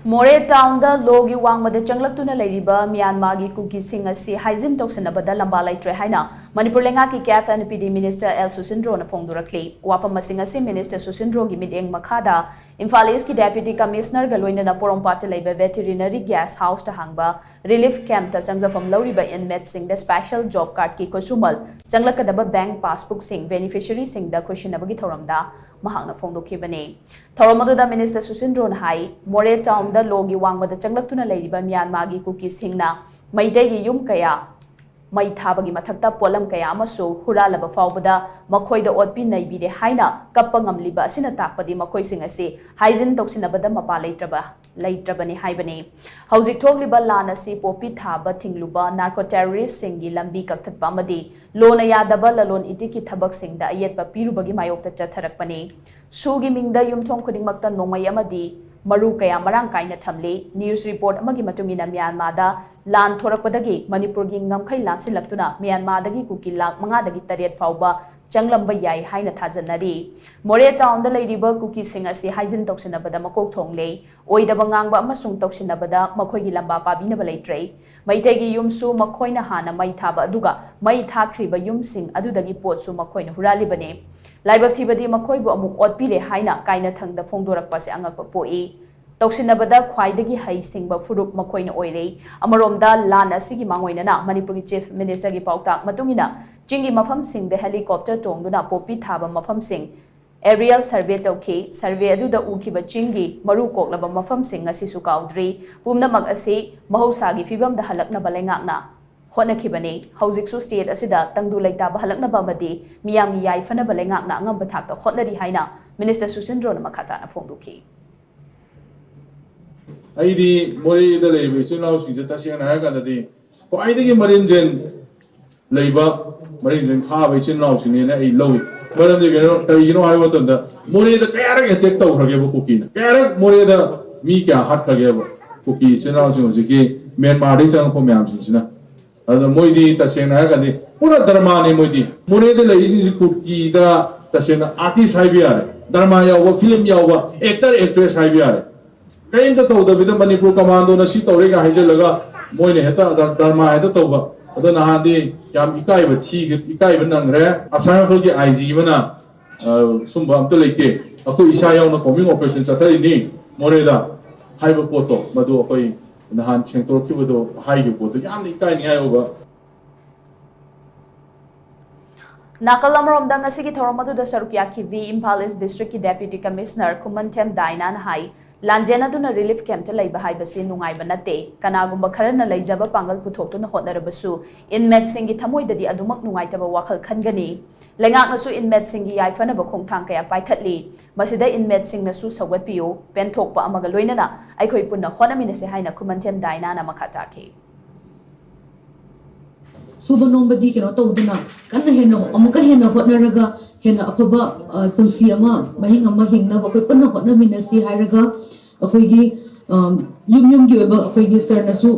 MOREH town the logi WANGMADA CHANGLAKTUNA LEIRIBA MYANMAR gi Kuki Shing Asi Haijin Toushinabada Lamba Leitre HAINA Manipur LEINGAK ki CAF and PD Minister Susindro na PHONGDORAKLI wafam masing asi Minister Susindro gi mideng makhada Imphal East ki Deputy Commissioner galoina na Porompat Laiba Veterinary Gas House ta hangba Relief Camp ta changjafam lawriba inmate sing the Special Job Card ki kosumal changlakadaba bank passbook sing beneficiary sing da Toushinabagi thoramda mahangna phongdokhibani thoramadu Minister Susindro na hai MOREH town da logi WANGMADA CHANGLAKTUNA LEIRIBA MYANMAR gi Kuki Shingna maidai gi yum kaya mai thabagi mathakta polam kaya amasu huralaba fawbada makhoida otpi naibire haina kappa ngamliba asina takpadi makhoi sing asi Haijin Toushinabada mapa leitrabani haibani hauzik thogliba lan asi popi thaba thingluba narco terrorist singi lambi kakthatpa amadi lona yadaba lalon itiki thabak singda ayetpa pirubagi mayokta chatharakpani sugi mingda yumthong khudingmakta nongmai amadi maru kaya marang kaina thamli news report amagi matungina Myanmar da lan thorakpadagi Manipur gi ngamkhai lan silaktuna Myanmar dagi kuki lak manga dagi taret fawba changlamba yai haina thajanari MOREH town da leiriba Kuki Shing Asi Haijin Toushinabada makok thongle oidaba ngangba amasung Toushinabada makhoi gi lamba pabinaba leitre maitei gi yumsu makhoina hana mai thaba aduga mai thakriba yumsing adudagi potsu makhoina huralibane laibak thibadi makhoi bu amuk otpire haina kaina thangda phongdorakpa se angakpa poi Toushinabada khwaidagi hai singba furup makhoina oire amaromda lan asigi mangoinana Manipuri Chief Minister gi pautak matungina chingi mafam sing the helicopter tongduna popi thaba mafam sing aerial survey tauki survey aduda ukiba chingi maru koklaba mafam sing asi su kaudri pumnamak asi mahosagi fibam da halakna balengakna hotnakhibani haujiksu state asida tangdu leitaba halakna bamadi miyami yai fana balengakna ngamba thakta hotnari haina Minister Susindro na makhata na phongduki Aidi MOREH da leiba isinau sing ta siang na ka dadi ko aidi marinjen leiba marinjen kha ba isinau sing ne ai lowi maram de geno ta yino hai wa tanda MOREH da kaya ra tek taw rage ba kuki na kaya ra MOREH da mi kya hat rage ba kuki isinau sing jiki Myanmar de sang pho myam sing sina ada moidi ta siang na ka di pura dharma ne moidi MOREH da lei sing kuki da ta siang artist hai bi are dharma ya wa film ya wa actor actress hai bi are kain ta tawda bida Manipur commando na si tawre ga haijalaga moine heta dharma heta tawba ado na handi yam ikai ba thi ikai ba nangre assignment ki IG mana sumba amta leite ako isa yaw na coming operation chathari ni MOREH da haiba poto madu akoi na han chengtor ki bodo hai gi poto yam ikai ni ayoba Nakalamrom da ngasigi thoramadu da sarukya ki V Imphal East District ki Deputy Commissioner Kumantem Dainan hai Lanjena duna relief camp ta leiba haibasi nungaiba nate kanagumba kharana leijaba pangal puthoktu hotnarabasu inmate singi thamoidadi adumak nungaitaba wakhal khangani lengak nasu inmate singi yaifana ba khongthang kaya paikhatli masida inmate sing nasu sawatpiyo penthokpa amaga loinana aikhoi punna honaminase haina Kumantem Daina na makhata ke Subanomba di kino tawduna kanna hena amuka hena hotnaraga hena apaba tulsi ama mahing na bakoi panna hotnaminasi hairaga akoigi yum gi oba akoigi sir nasu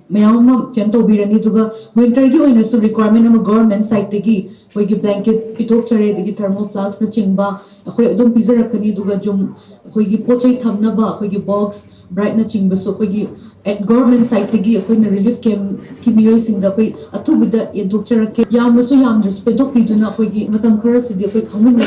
mayama kento birani duga winter gi oina su requirement ama government side tegi akoigi blanket pitok chare degi thermal flask na chingba akoi adom pizarakani duga jum akoigi pochai thamna ba akoigi box bright na chingba so akoigi at government side tegi akoina relief camp ki miyoi singda akoi athubida yendok charake yamasu yam just pedok piduna akoigi matam khara sidi akoi khangmin